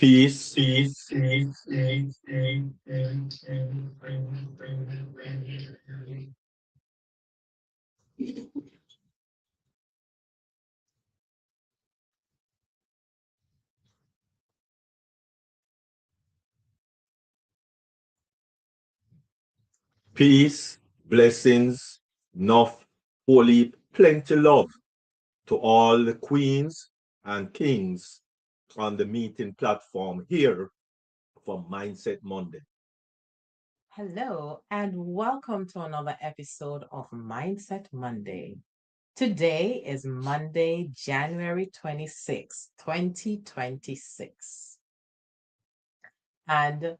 Peace. Peace, blessings, enough, holy, plenty love to all the queens and kings on the meeting platform here for Mindset Monday. Hello, and welcome to another episode of Mindset Monday. Today is Monday, January 26, 2026. And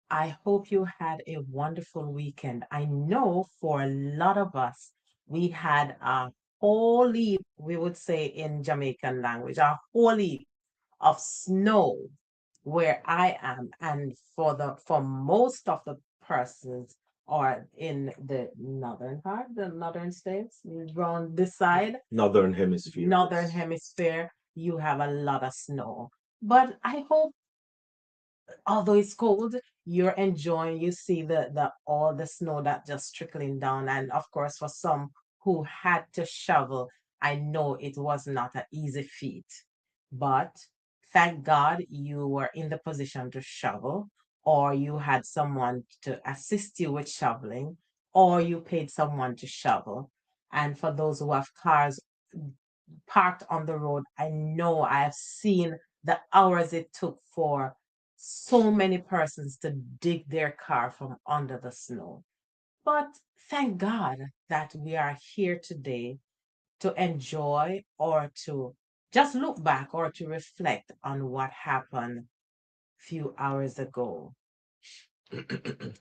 I hope you had a wonderful weekend. I know for a lot of us, we had a whole heap, we would say in Jamaican language, a whole heap of snow where I am, and for most of the persons or in the northern part, the northern states, around this side, Northern Hemisphere, northern yes. hemisphere, you have a lot of snow. But I hope, although it's cold, you're enjoying. You see the all the snow that just trickling down, and of course, for some who had to shovel, I know it was not an easy feat. But thank God you were in the position to shovel, or you had someone to assist you with shoveling, or you paid someone to shovel. And for those who have cars parked on the road, I know I have seen the hours it took for so many persons to dig their car from under the snow. But thank God that we are here today to enjoy or to just look back or to reflect on what happened few hours ago.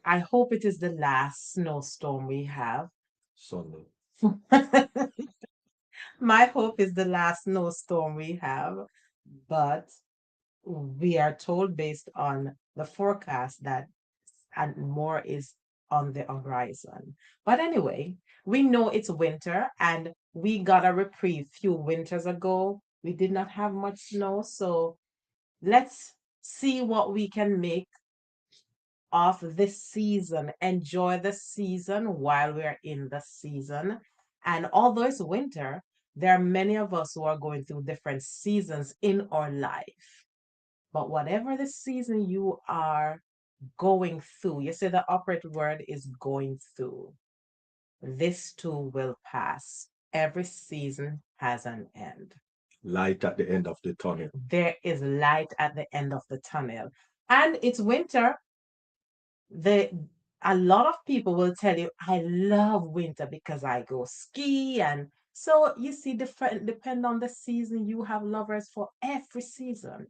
I hope it is the last snowstorm we have. Sunday. My hope is the last snowstorm we have, but we are told based on the forecast that and more is on the horizon. But anyway, we know it's winter and we got a reprieve few winters ago. We did not have much snow, so let's see what we can make of this season. Enjoy the season while we're in the season. And although it's winter, there are many of us who are going through different seasons in our life. But whatever the season you are going through, you say the operative word is going through. This too will pass. Every season has an end. Light at the end of the tunnel. There is light at the end of the tunnel. And it's winter. The a lot of people will tell you, I love winter because I go ski. And so you see, different depend on the season, you have lovers for every season.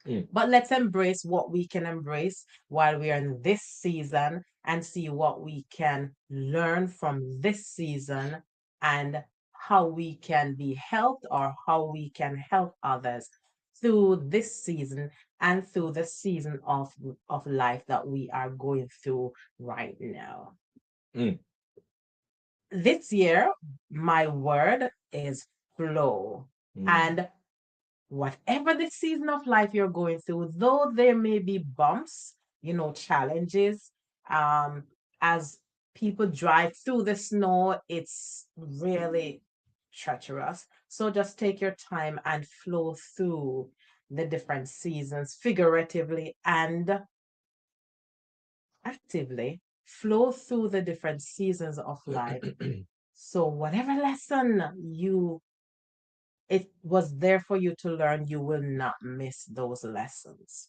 Mm. But let's embrace what we can embrace while we are in this season and see what we can learn from this season and how we can be helped or how we can help others through this season and through the season of life that we are going through right now. Mm. This year, my word is flow. Mm. And whatever the season of life you're going through, though there may be bumps, challenges, um, as people drive through the snow, it's really treacherous. So just take your time and flow through the different seasons, figuratively and actively. Flow through the different seasons of life. So whatever lesson you it was there for you to learn. You will not miss those lessons.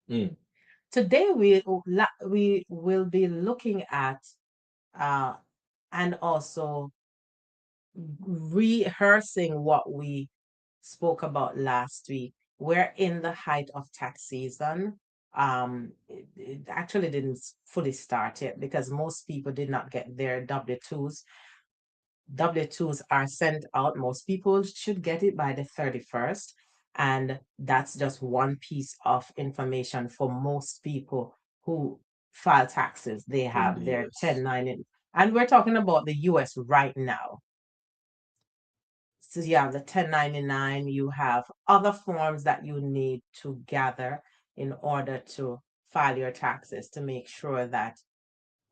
Mm. Today we will be looking at uh, and also rehearsing what we spoke about last week. We're in the height of tax season. It actually didn't fully start yet because most people did not get their W-2s. W-2s are sent out. Most people should get it by the 31st. And that's just one piece of information for most people who file taxes. They In the have their US. 1090. And we're talking about the US right now. So you have the 1099, you have other forms that you need to gather in order to file your taxes to make sure that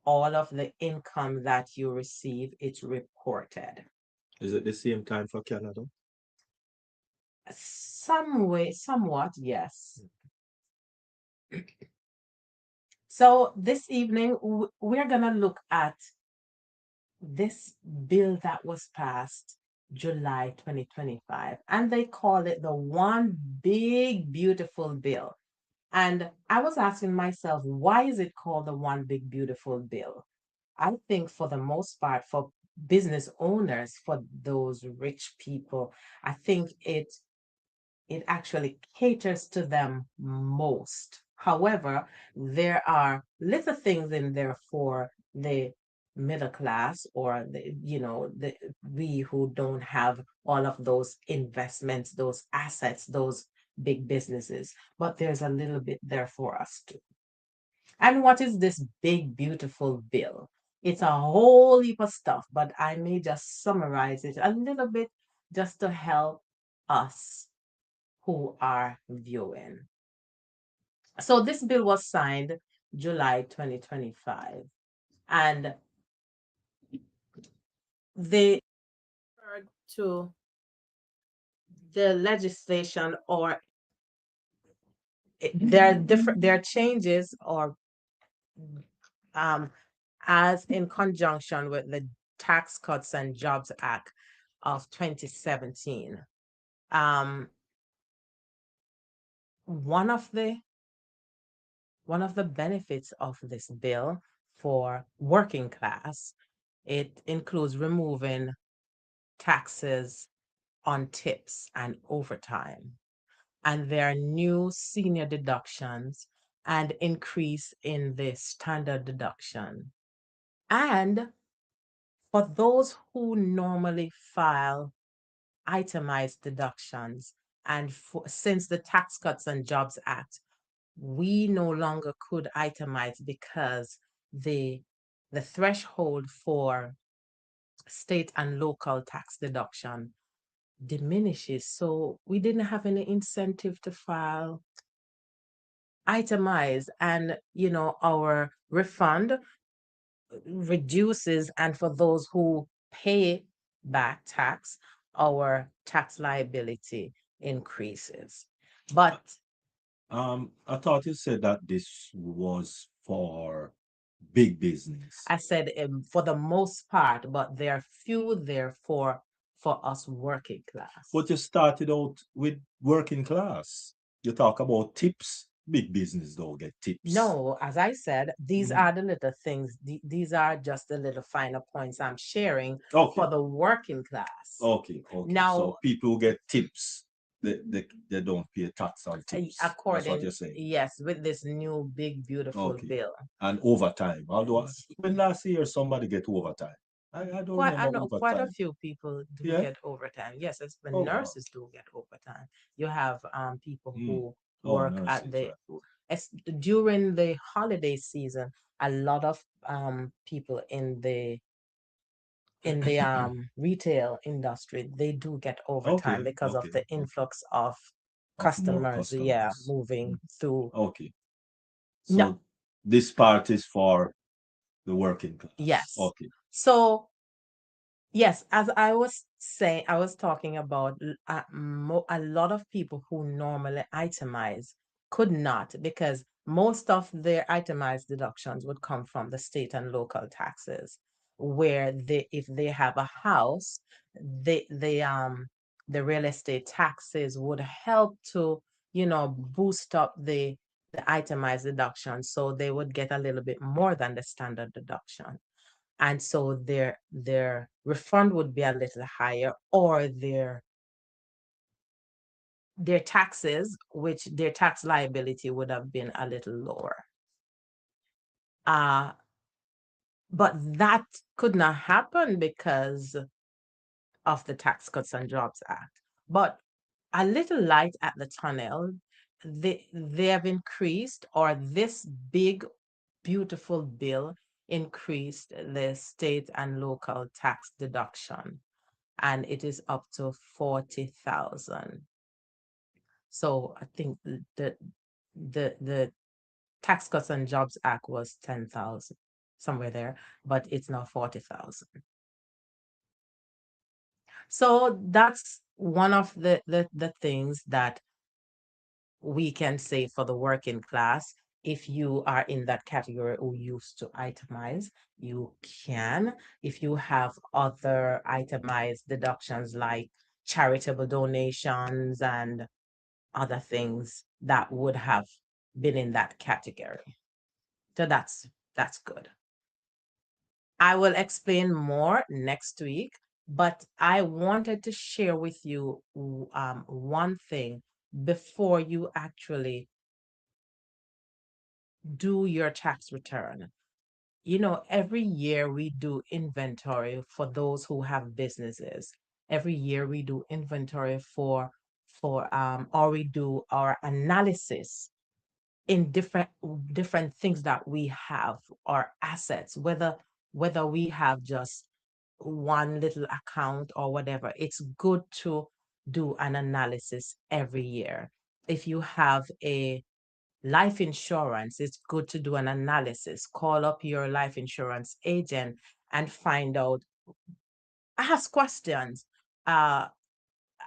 all of the income that you receive is reported. Is it the same time for Canada? Some way, somewhat, yes. So this evening, we're going to look at this bill that was passed July 2025, and they call it the One Big Beautiful Bill. And I was asking myself, why is it called the One Big Beautiful Bill? I think for the most part, for business owners, for those rich people, I think it actually caters to them most. However, there are little things in there for the middle class or the we who don't have all of those investments, those assets, those big businesses. But there's a little bit there for us too. And what is this big, beautiful bill? It's a whole heap of stuff, but I may just summarize it a little bit just to help us who are viewing. So this bill was signed July 2025, and they referred to the legislation, or there are changes, or um, as in conjunction with the Tax Cuts and Jobs Act of 2017. Um, one of the one of the benefits of this bill for working class, it includes removing taxes on tips and overtime. And there are new senior deductions and increase in the standard deduction. And for those who normally file itemized deductions, and since the Tax Cuts and Jobs Act, we no longer could itemize because the the threshold for state and local tax deduction diminishes. So we didn't have any incentive to file itemized, and our refund reduces, and for those who pay back tax, our tax liability increases. But I thought you said that this was for big business. I said, for the most part, but there are few there for us working class. But you started out with working class. You talk about tips. Big business don't get tips. No, as I said, these Mhm. are the little things. These are just the little finer points I'm sharing Okay, for the working class. okay, okay. So Now, people who get tips, they don't pay tax on tips. That's what you're according, saying. yes, with this new big beautiful Okay. bill, And overtime. Although when last year somebody get overtime. I don't quite I remember know quite a overtime. few people do Yeah? get overtime. Yes, it's the Oh wow. nurses do get overtime. You have people Mm. who Oh, work at nurses, the right. during the holiday season. A lot of people in the retail industry, they do get overtime Okay, because of okay, the okay. influx of Of more customers, yeah, customers. moving Mm. through. Okay. No, So this part is for the working class. yes. Okay. So yes, as I was saying, I was talking about a lot of people who normally itemize could not, because most of their itemized deductions would come from the state and local taxes, where if they have a house, the real estate taxes would help to boost up the itemized deduction, so they would get a little bit more than the standard deduction, and so their refund would be a little higher, or their taxes, which their tax liability would have been a little lower. uh but that could not happen because of the Tax Cuts and Jobs Act. But a little light at the tunnel, they have increased, or this big beautiful bill increased the state and local tax deduction. and it is up to 40,000. So I think the Tax Cuts and Jobs Act was 10,000, somewhere there, but it's now 40,000. So that's one of the things that we can say for the working class. If you are in that category who used to itemize, you can. If you have other itemized deductions like charitable donations and other things that would have been in that category. So that's good. I will explain more next week, but I wanted to share with you one thing before you actually do your tax return. Every year we do inventory for those who have businesses. Every year we do inventory or we do our analysis in different things that we have, our assets, whether we have just one little account or whatever. It's good to do an analysis every year. If you have a life insurance, it's good to do an analysis. Call up your life insurance agent and find out, ask questions. Uh,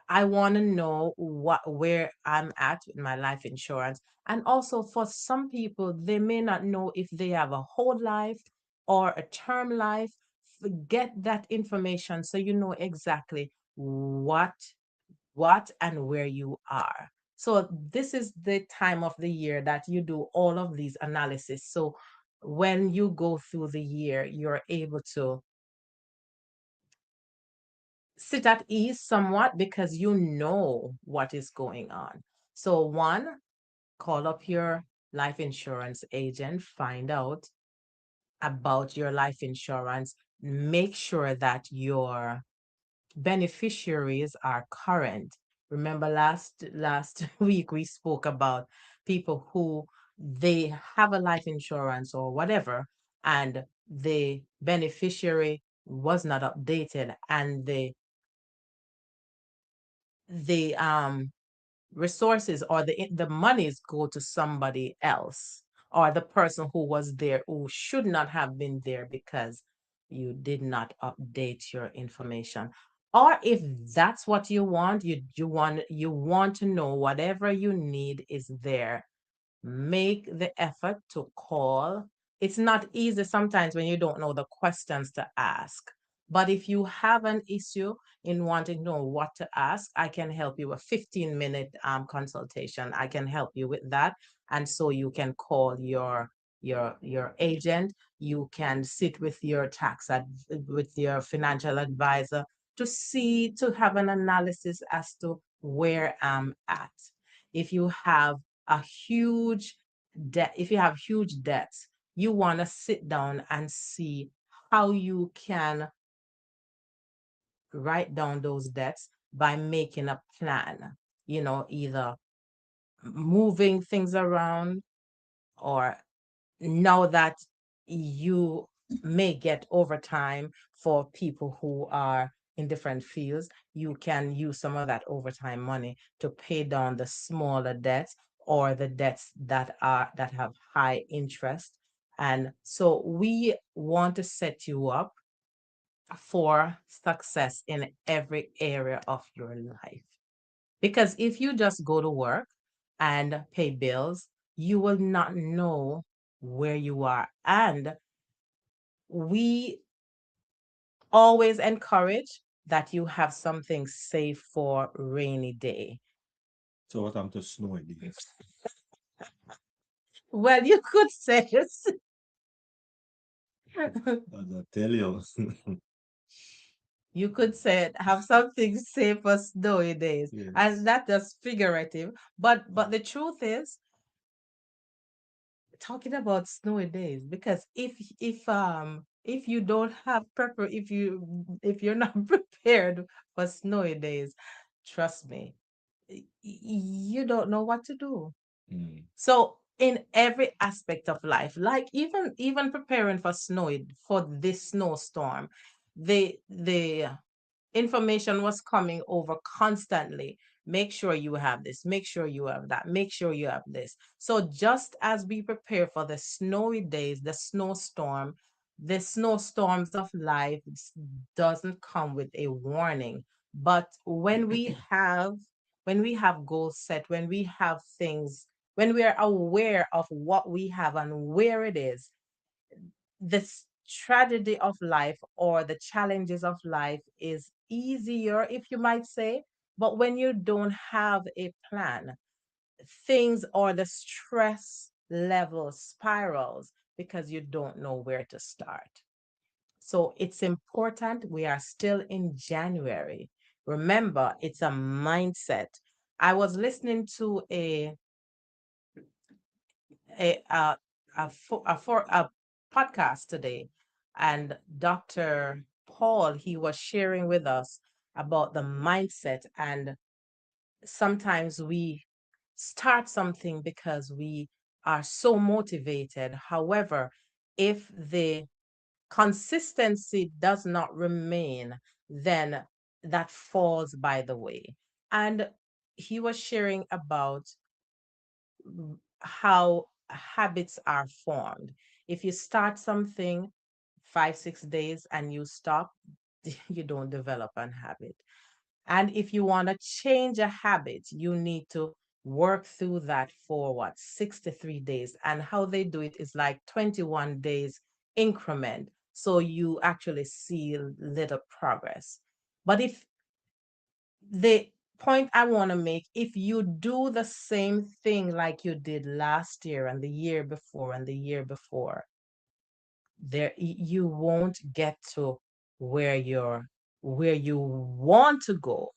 I want to know where I'm at with my life insurance. And also for some people, they may not know if they have a whole life or a term life. Get that information so you know exactly what and where you are. So this is the time of the year that you do all of these analysis. So when you go through the year, you're able to sit at ease somewhat because you know what is going on. So one, call up your life insurance agent, find out about your life insurance, make sure that your beneficiaries are current. Remember last week we spoke about people who they have a life insurance or whatever, and the beneficiary was not updated, and the resources or the monies go to somebody else, or the person who was there who should not have been there because you did not update your information. Or if that's what you want, you want to know whatever you need is there, make the effort to call. It's not easy sometimes when you don't know the questions to ask. But if you have an issue in wanting to know what to ask, I can help you. A 15-minute consultation, I can help you with that. And so you can call your agent. You can sit with your with your financial advisor to have an analysis as to where I'm at. If you have a huge if you have huge debts, you want to sit down and see how you can write down those debts by making a plan, either moving things around, or now that you may get overtime for people who are in different fields, you can use some of that overtime money to pay down the smaller debts or the debts that have high interest. And so we want to set you up for success in every area of your life. Because if you just go to work and pay bills, you will not know where you are. And we always encourage that you have something safe for rainy day. So what happened to snowy days? Well, you could say As I tell you. you could say have something safe for snowy days. Yes. And that's just figurative. But the truth is, talking about snowy days, because if you don't have if you're not prepared for snowy days, trust me, you don't know what to do. Mm. So in every aspect of life, like even preparing for this snowstorm, the information was coming over constantly. Make sure you have this, make sure you have that, make sure you have this. So just as we prepare for the snowy days, the snowstorms of life doesn't come with a warning. But when we have goals set, when we have things, when we are aware of what we have and where it is, this tragedy of life or the challenges of life is easier, if you might say. But when you don't have a plan, things or the stress level spirals because you don't know where to start. So it's important. We are still in January. Remember, it's a mindset. I was listening to a a a podcast today, and Dr. Paul, he was sharing with us about the mindset. And sometimes we start something because we are so motivated. However, if the consistency does not remain, then that falls by the way. And he was sharing about how habits are formed. If you start something 5, 6 days and you stop, you don't develop an habit. And if you want to change a habit, you need to work through that for what, 63 days. And how they do it is like 21 days increment. So you actually see little progress. But if the point I want to make, if you do the same thing like you did last year and the year before and the year before, you won't get to where you want to go.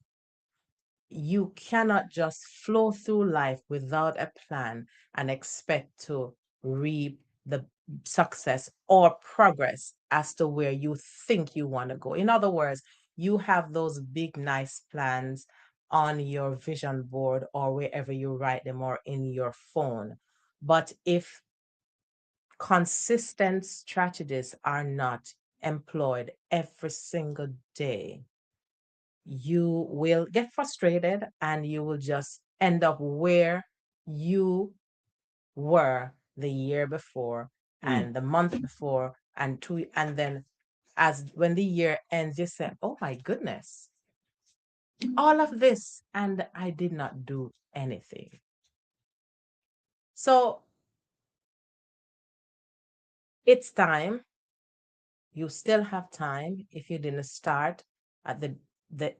You cannot just flow through life without a plan and expect to reap the success or progress as to where you think you want to go. In other words, you have those big, nice plans on your vision board or wherever you write them or in your phone. But if consistent strategies are not employed every single day, you will get frustrated and you will just end up where you were the year before Mm. and the month before and two, and then as when the year ends, you say, oh my goodness, all of this, and I did not do anything. So it's time. You still have time if you didn't start at the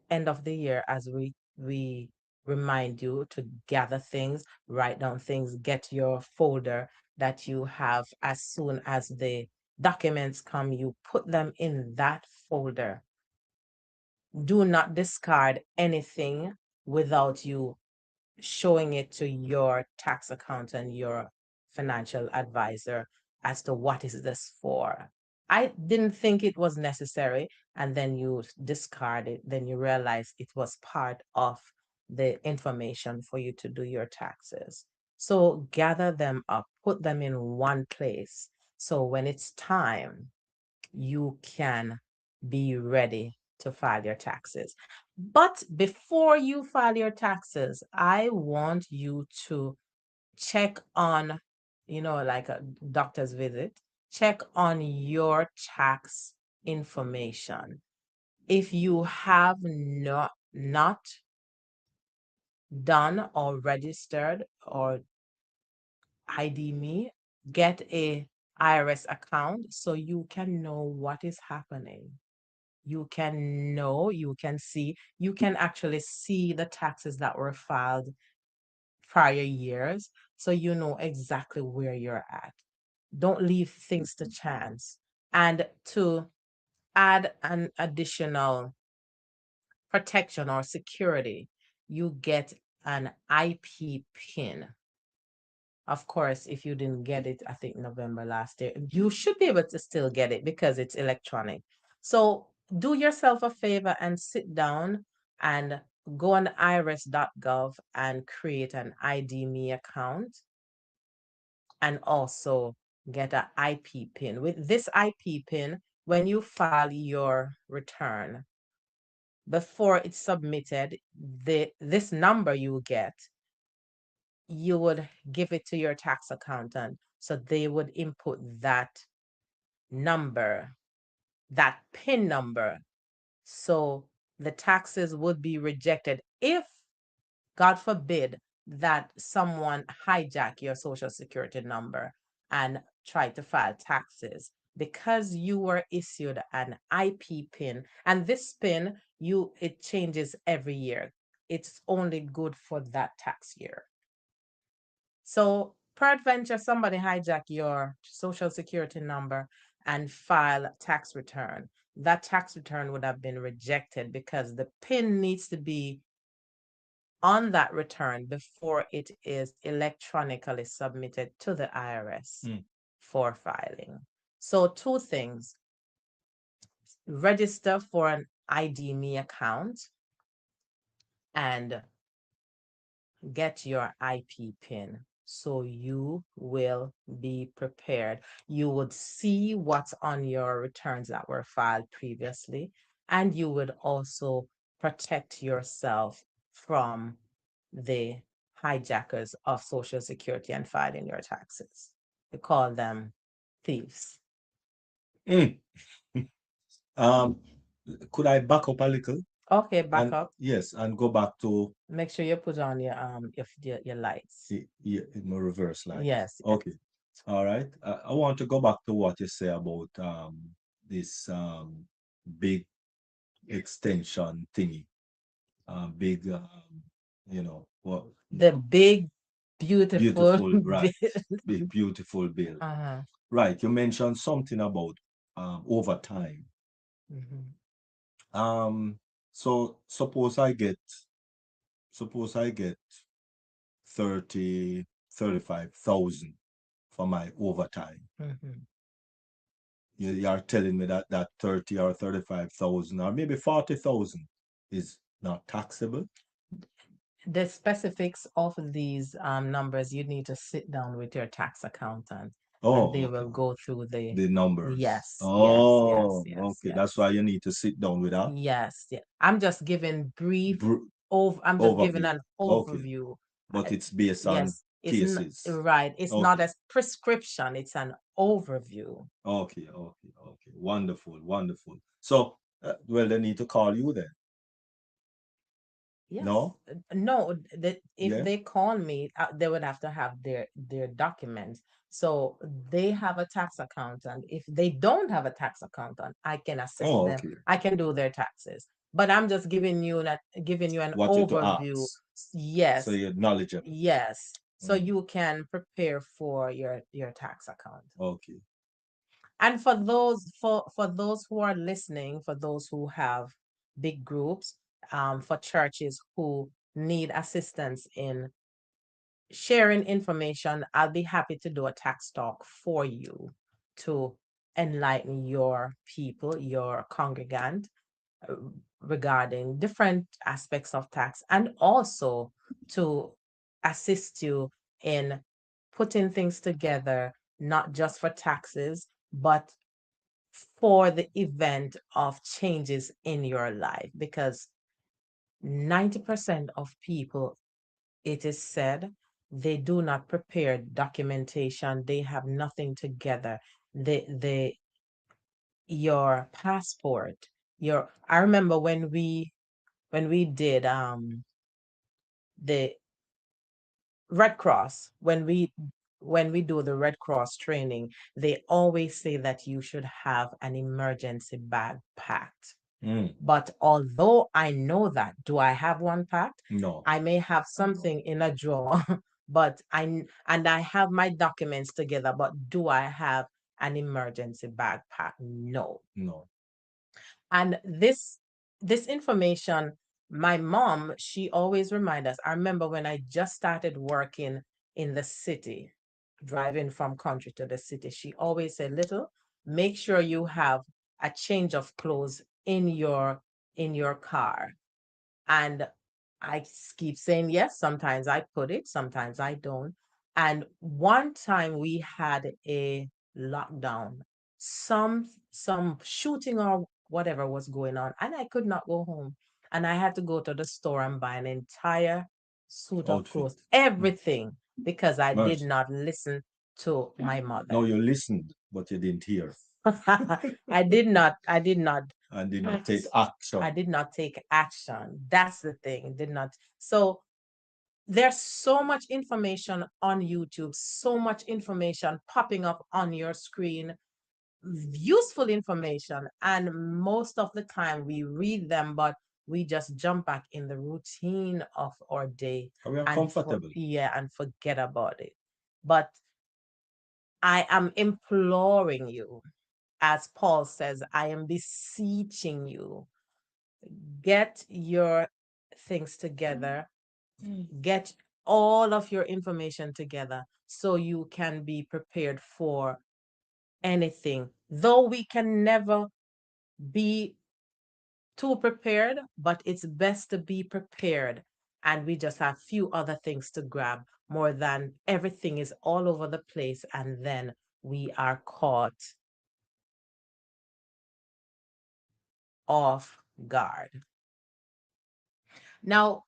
end of the year, as we remind you to gather things, write down things, get your folder that you have. As soon as the documents come, you put them in that folder. Do not discard anything without you showing it to your tax accountant, your financial advisor, as to what is this for. I didn't think it was necessary, and then you discard it, then you realize it was part of the information for you to do your taxes. So gather them up, put them in one place. So when it's time, you can be ready to file your taxes. But before you file your taxes, I want you to check on, like a doctor's visit, check on your tax information. If you have not done or registered or ID me, get a IRS account so you can know what is happening. You can know, you can see, you can actually see the taxes that were filed prior years, so you know exactly where you're at. Don't leave things to chance. And to add an additional protection or security, you get an IP pin. Of course, if you didn't get it, I think November last year, you should be able to still get it because it's electronic. So do yourself a favor and sit down and go on irs.gov and create an ID Me account and also get an IP pin. With this IP pin, when you file your return, before it's submitted, this number you get, you would give it to your tax accountant. So they would input that number, that PIN number. So the taxes would be rejected if, God forbid, that someone hijack your social security number and try to file taxes because you were issued an IP pin. And this pin, it changes every year. It's only good for that tax year. So peradventure somebody hijack your social security number and file a tax return. That tax return would have been rejected because the PIN needs to be on that return before it is electronically submitted to the IRS for filing. So two things: register for an ID.me account and get your IP pin so you will be prepared. You would see what's on your returns that were filed previously, and you would also protect yourself from the hijackers of Social Security and filing your taxes. We call them thieves. Mm. Um, could I back up a little? Okay, back And up. yes, and go back to Make sure you put on your lights. my reverse light. Yes, yes. Okay. All right. I want to go back to what you say about this big extension thingy. Big what The big, beautiful beautiful, right. Big beautiful bill. uh-huh. Right. You mentioned something about overtime. Mhm. So suppose I get 35,000 for my overtime. Mhm. You are telling me that 30 or 35,000 or maybe 40,000 is not taxable? The specifics of these numbers, you need to sit down with your tax accountant and Oh, they okay. will go through The numbers. yes, yes, yes, Oh, yes, okay. That's yes. why you need to sit down with her. Yes, yeah. I'm just giving brief Br- I'm just giving Overview. an Okay. overview. But it's based on Yes, it's cases. right. It's not Okay. a prescription, it's an overview. Okay. Okay. Okay. Wonderful. Wonderful. So, well, they need to call you then. Yes. No? No, that if Yeah? they call me, they would have to have their documents. So they have a tax accountant. If they don't have a tax accountant, I can assist Oh, them. okay. I can do their taxes. But I'm just giving you an What you to overview. ask. So Yes, you're knowledgeable. yes. So Mm, you can prepare for your tax account. okay. And for those who are listening, for those who have big groups, for churches who need assistance in sharing information, I'll be happy to do a tax talk for you to enlighten your people, your congregant, uh, regarding different aspects of tax and also to assist you in putting things together, not just for taxes, but for the event of changes in your life. Because 90% of people, it is said, they do not prepare documentation, they have nothing together. The your passport, your I remember when we did the Red Cross, when we do the Red Cross training, they always say that you should have an emergency bag packed. Mm, But although I know that, do I have one packed? no, I may have something in a drawer, but I have my documents together, but do I have an emergency bag packed? No. no. And this information, my mom, she always remind us. I remember when I just started working in the city, driving from country to the city, she always said, little, make sure you have a change of clothes in your car. And I keep saying yes. Sometimes I put it, sometimes I don't. And one time we had a lockdown, some shooting or whatever was going on, and I could not go home. And I had to go to the store and buy an entire suit of Outfit. clothes, everything, because I did Mercy. not listen to my No, mother. you listened, but you didn't hear I did not and did not take act. I action. did not take action. That's the thing. Did not. So there's so much information on YouTube, so much information popping up on your screen, useful information. And most of the time we read them, but we just jump back in the routine of our day We are and comfortable. yeah, and forget about it. But I am imploring you, as Paul says, I am beseeching you, get your things together, get all of your information together so you can be prepared for anything. Though we can never be too prepared, but it's best to be prepared. And we just have few other things to grab more than everything is all over the place and then we are caught off guard. Now,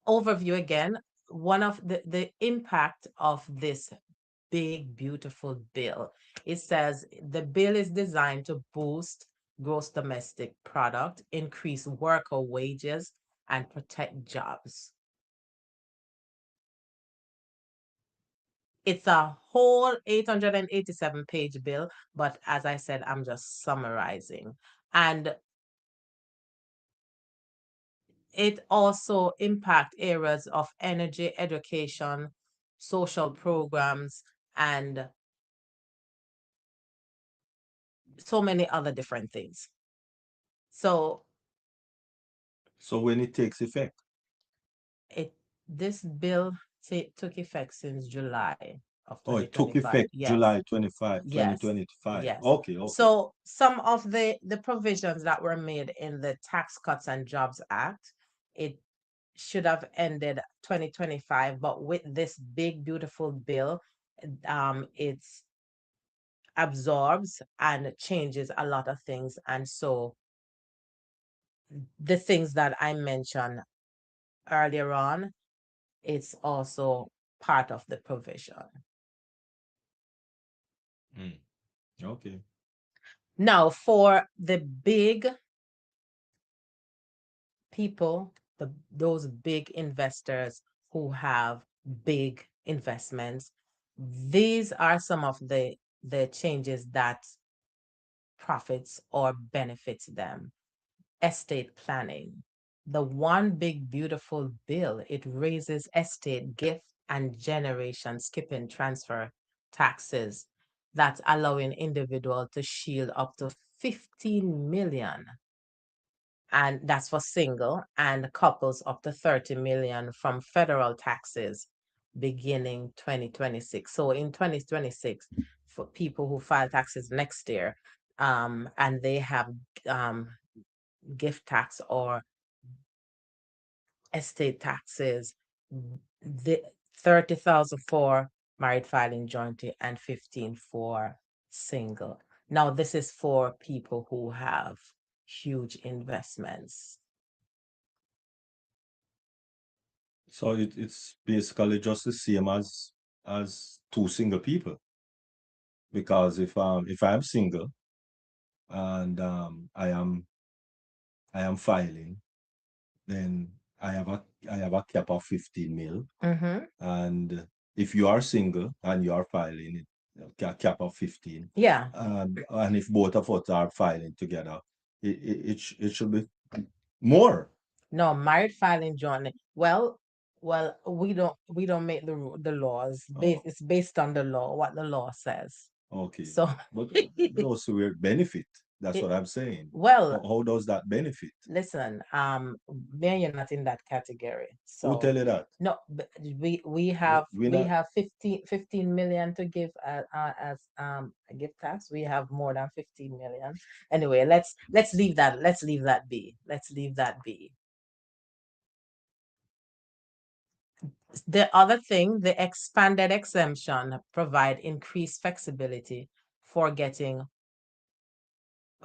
overview again, one of the impact of this big, beautiful bill. It says the bill is designed to boost gross domestic product, increase worker wages, and protect jobs. It's a whole 887-page bill, but as I said, I'm just summarizing. And it also impact areas of energy, education, social programs, and so many other different things. So So when it takes effect, it this bill took effect since July of oh, it took 2025. effect Yes, July 25, yes, 2025. yes. Okay, okay. So some of the provisions that were made in the Tax Cuts and Jobs Act, it should have ended 2025, but with this big beautiful bill, it absorbs and changes a lot of things, and so the things that I mentioned earlier on, it's also part of the provision. Mm, okay. Now, for the big people, those big investors who have big investments, these are some of the changes that profits or benefits them. Estate planning. The one big beautiful bill, it raises estate gift and generation skipping transfer taxes that's allowing individual to shield up to 15 million, and that's for single, and couples up to 30 million from federal taxes beginning 2026. So in 2026, for people who file taxes next year, and they have um, gift tax or estate taxes, the 30,000 for married filing jointly and 15 for single. Now this is for people who have huge investments. So it's basically just the same as two single people. Because if I'm single and I am filing, then I have a cap of 15 mil. Mm-hmm. And if you are single and you are filing it, a cap of 15. Yeah. And if both of us are filing together, it should be more. No, married filing jointly. Well, we don't make the laws. Oh, It's based on the law, what the law says. okay. So But those will benefit. That's what it, I'm saying. well, How does that benefit? listen, me and you're not in that category. Who So tell you that? no, we have We we not. have 15 million to give as a gift tax. We have more than 15 million. Anyway, let's leave that. Let's leave that be. Let's leave that be. The other thing, the expanded exemption provide increased flexibility for getting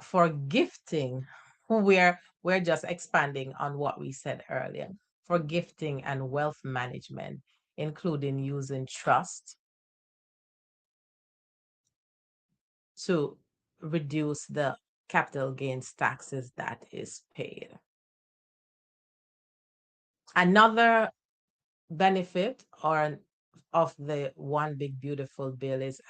for gifting. we're just expanding on what we said earlier for gifting and wealth management, including using trust to reduce the capital gains taxes that is paid. Another benefit or of the one big beautiful bill is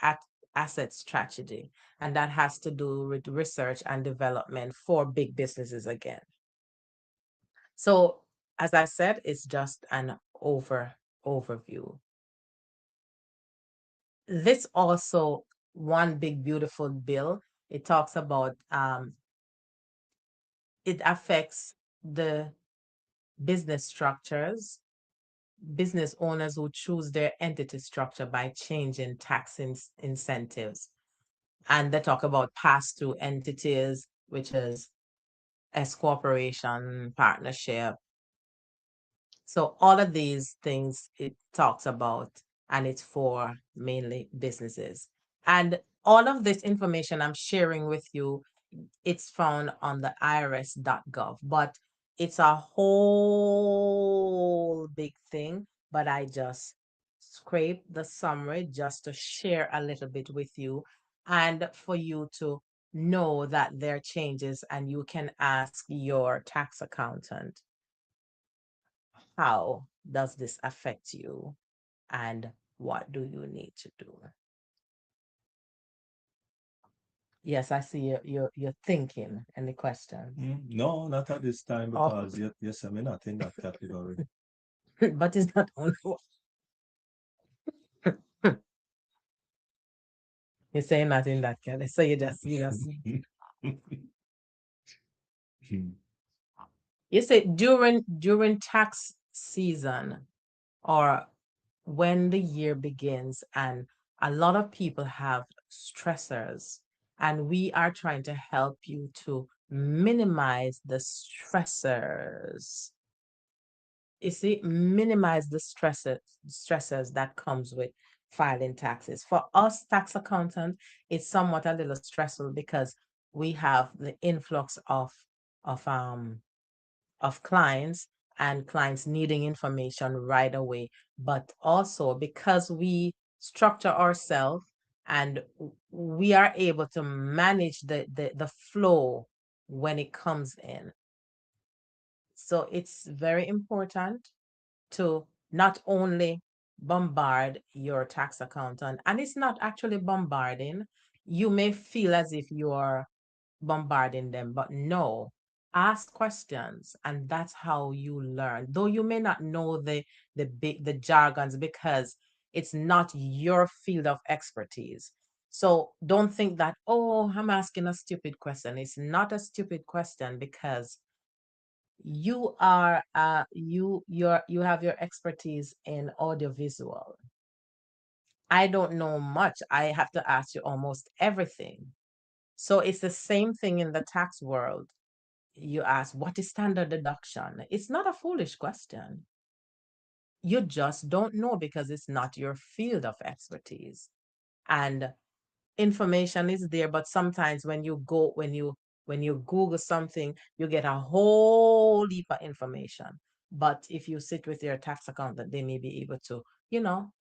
asset strategy, and that has to do with research and development for big businesses again. So as I said, it's just an overview. This also one big beautiful bill. It talks about it affects the business structures, business owners who choose their entity structure by changing tax incentives. And they talk about pass-through entities, which is S corporation, partnership. So all of these things it talks about, and it's for mainly businesses. And all of this information I'm sharing with you, it's found on the irs.gov, but it's a whole big thing. But I just scrape the summary just to share a little bit with you and for you to know that there are changes, and you can ask your tax accountant, how does this affect you and what do you need to do? Yes, I see you're thinking. Any question? No, not at this time Oh, because yes, I mean not in that category. but it's not only one. You're saying not in that category. So you say during tax season or when the year begins, and a lot of people have stressors, and we are trying to help you to minimize the stressors. You see, minimize the stresses that comes with filing taxes. For us tax accountants, it's somewhat a little stressful because we have the influx of um of clients, and clients needing information right away. But also because we structure ourselves, and we are able to manage the flow when it comes in. So it's very important to not only bombard your tax accountant, and it's not actually bombarding. You may feel as if you're bombarding them, but no, ask questions, and that's how you learn. Though you may not know the jargons because it's not your field of expertise. So don't think that, oh, I'm asking a stupid question. It's not a stupid question because you have your expertise in audiovisual. I don't know much. I have to ask you almost everything. So it's the same thing in the tax world. You ask, what is standard deduction? It's not a foolish question. You just don't know because it's not your field of expertise. And information is there, but sometimes when you Google something, you get a whole heap of information. But if you sit with your tax accountant, they may be able to,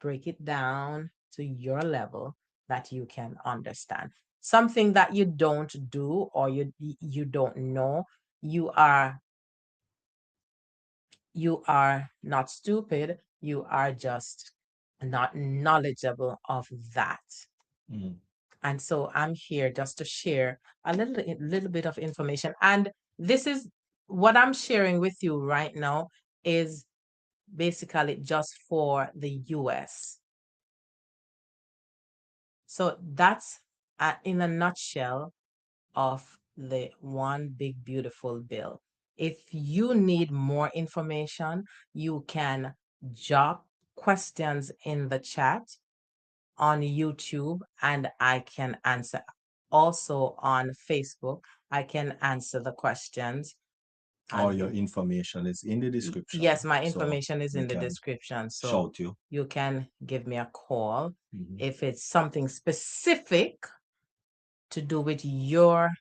break it down to your level that you can understand. Something that you don't do or you don't know, you are you are not stupid, you are just not knowledgeable of that. Mm. And so I'm here just to share a little bit of information. And this is what I'm sharing with you right now is basically just for the US. So that's in a nutshell of the one big beautiful bill. If you need more information, you can drop questions in the chat on YouTube, and I can answer. Also on Facebook, I can answer the questions. All And your information is in the description, yes, my so information is we in the can description. So shout you. you can give me a call Mhm. if it's something specific to do with your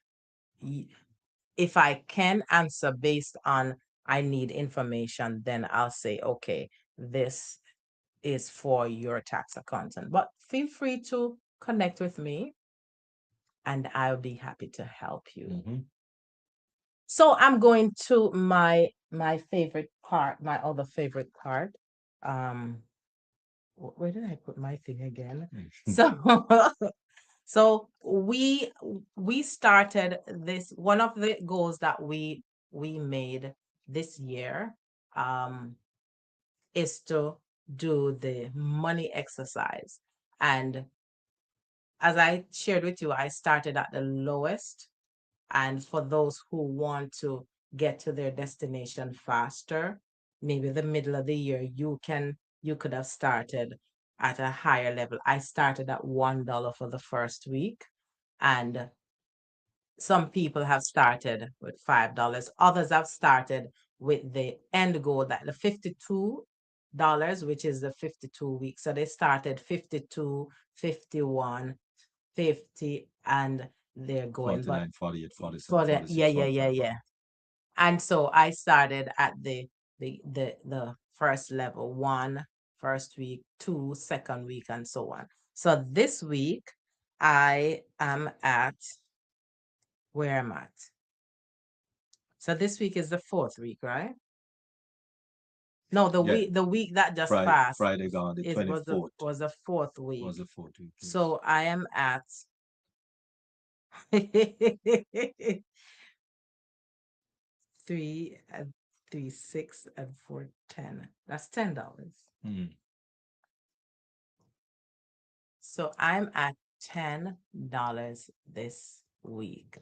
if I can answer based on I need information, then I'll say, okay, this is for your tax accountant. But feel free to connect with me and I'll be happy to help you. Mm-hmm. So I'm going to my favorite part, my other favorite part. Um, where did I put my thing again? So so we started this one of the goals that we made this year um is to do the money exercise. And as I shared with you, I started at the lowest. And for those who want to get to their destination faster, maybe the middle of the year, you could have started at a higher level. I started at $1 for the first week, and some people have started with $5. Others have started with the end goal that the $52, which is the 52 weeks. So they started 52, 51, 50, and they're going. But 49, 48, for 47, the 46, yeah. 45. And so I started at the first level, one first week, two second week, and so on. So this week I am at where I'm at. So this week is the fourth week, right? No, Yeah. the week that just passed Friday gone, the it 24th was the fourth week. was the fourth week. Yes. So I am at 3 and 3, 6 and 4, 10. That's $10. Mm. So I'm at $10 this week.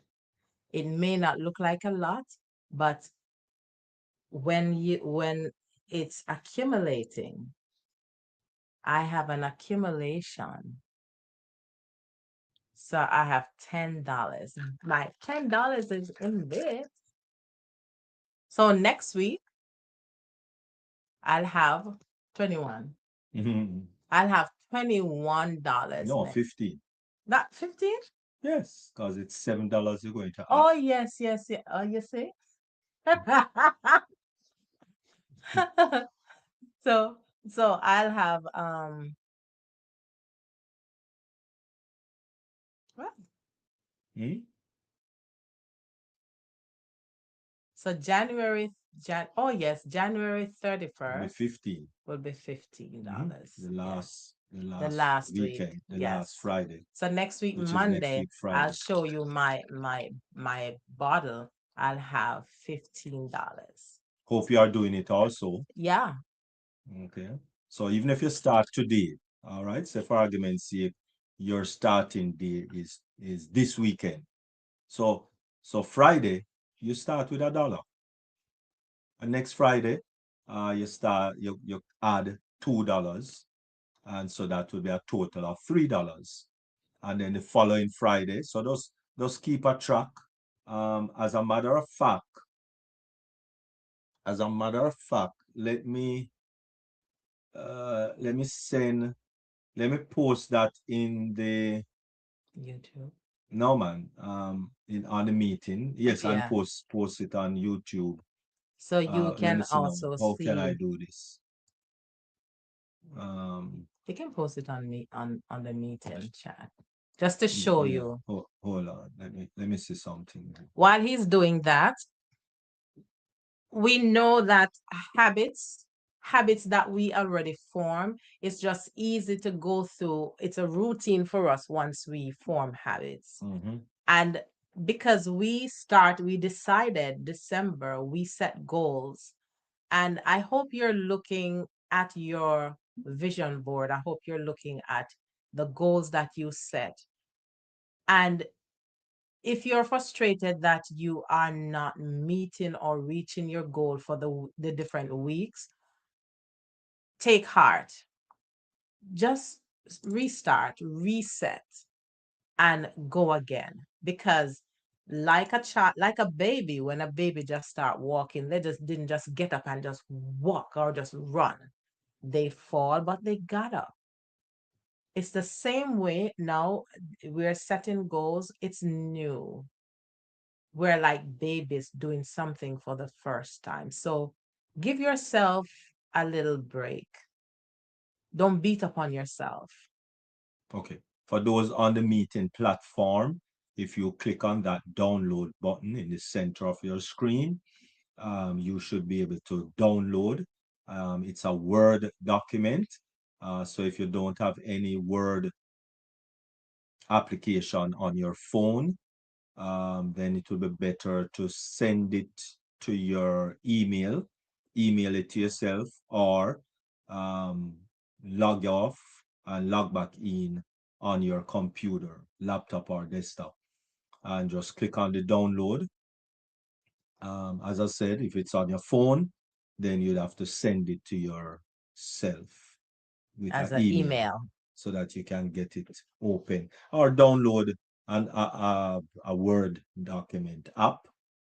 It may not look like a lot, but when it's accumulating, I have an accumulation. So I have $10. My $10 is in this. So next week I'll have 21. Mhm. I'll have $21 No, next. 15. That 15? Yes, because it's $7 you're going to add. Oh yes, yes, yeah. Oh, you see? So so I'll have what? Hmm? So oh yes, January It'll be 31st 15. will be $15. Mhm. The Yes. last the The last last week. weekend, the last Yes. Friday, So next week, which is next Monday, week I'll Friday. show you my bottle. I'll have $15. Hope you are doing it also. Yeah. Okay. So even if you start today, all right, say for argument's sake, your starting day is this weekend. So Friday, you start with $1. And next Friday, you add $2. And so that will be a total of $3. And then the following Friday. So just keep a track. As a matter of fact, let me send let me post that in the YouTube. no man in on the meeting. Yes, and Yeah. post it on YouTube. So you Let me can see now. also How can I see, do this? Um you can post it on me on the meeting chat. Just to show yeah, you. hold on. Let me see something. While he's doing that, we know that habits that we already form, it's just easy to go through. It's a routine for us once we form habits. Mm-hmm. And because we decided December, we set goals. And I hope you're looking at your vision board. I hope you're looking at the goals that you set. And if you're frustrated that you are not meeting or reaching your goal for the different weeks, take heart. Just restart, reset, and go again. Because like a child, like a baby, when a baby just start walking, they just didn't just get up and just walk or just run. They fall, but they got up. It's the same way now we're setting goals. It's new. we're like babies doing something for the first time. So give yourself a little break. Don't beat up on yourself. Okay. For those on the meeting platform, if you click on that download button in the center of your screen, you should be able to download. It's a Word document. So if you don't have any Word application on your phone, then it would be better to send it to your email it to yourself, or um, log off and log back in on your computer, laptop, or desktop, and just click on the download. As I said, if it's on your phone, then you'd have to send it to yourself with an As an email email. so that you can get it open, or download a Word document app,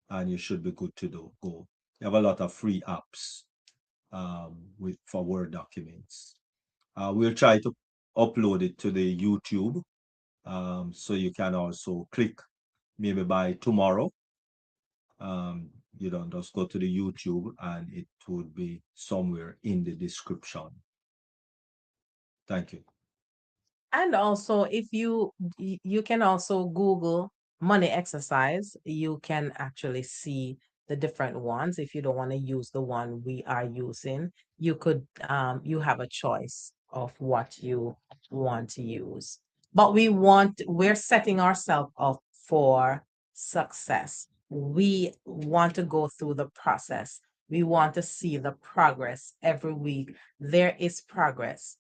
and you should be good to go. You have a lot of free apps with for Word documents. We'll try to upload it to the YouTube, so you can also click maybe by tomorrow. You don't just go to the YouTube and it would be somewhere in the description. Thank you. And also, if you can also Google money exercise, you can actually see the different ones. If you don't want to use the one we are using, you have a choice of what you want to use. But we're setting ourselves up for success. We want to go through the process. We want to see the progress every week. There is progress,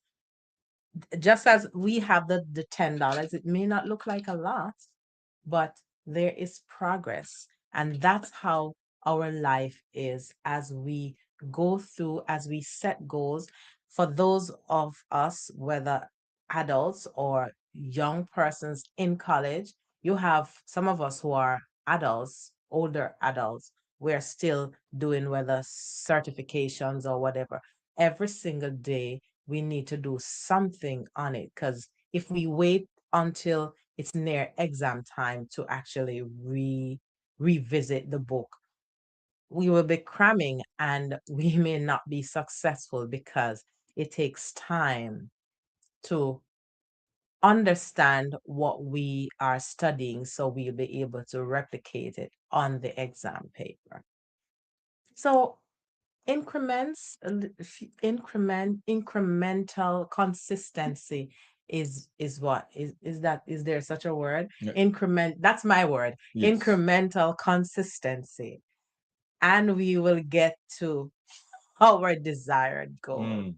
just as we have the $10. It may not look like a lot, but there is progress. And that's how our life is as we go through, as we set goals. For those of us, whether adults or young persons in college, you have some of us who are adults, older adults, we're still doing whether certifications or whatever. Every single day, we need to do something on it, because if we wait until it's near exam time to actually revisit the book, we will be cramming and we may not be successful because it takes time to understand what we are studying so we'll be able to replicate it on the exam paper. So incremental consistency is what is there such a word? Yeah. Increment, that's my word. Yes. Incremental consistency, and we will get to our desired goal.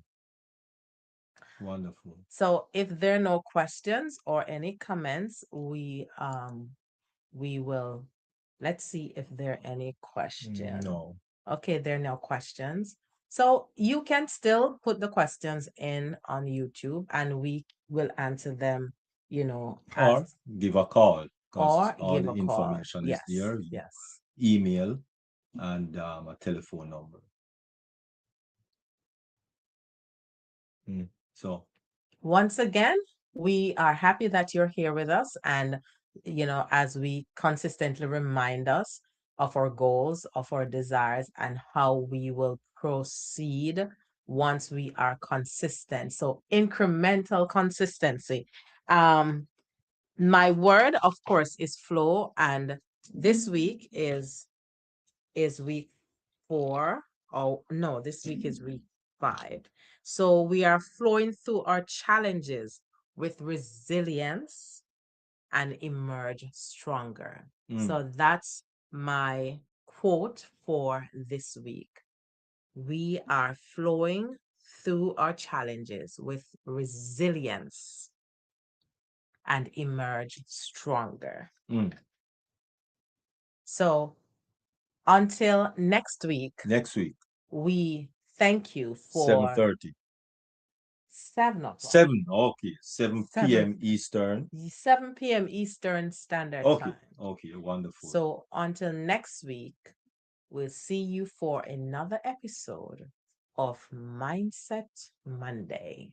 Wonderful. So if there are no questions or any comments, we will, let's see if there are any questions. No. Okay, there are no questions. So you can still put the questions in on YouTube and we will answer them, Or as, give a call, because or all give the a call. information is Yes, there, yes. email, and a telephone number. So, Once again, we are happy that you're here with us. And, as we consistently remind us of our goals, of our desires, and how we will proceed once we are consistent. So, incremental consistency. My word, of course, is flow. And this week is week 4. Oh, no, this week is week 5. So we are flowing through our challenges with resilience and emerge stronger. So that's my quote for this week. We are flowing through our challenges with resilience and emerge stronger. So until next week, next week, we thank you for 7:30. 7 o'clock. 7, okay, 7 p.m. 7 Eastern. 7 p.m. Eastern Standard Okay, Time. okay, wonderful. So until next week, we'll see you for another episode of Mindset Monday.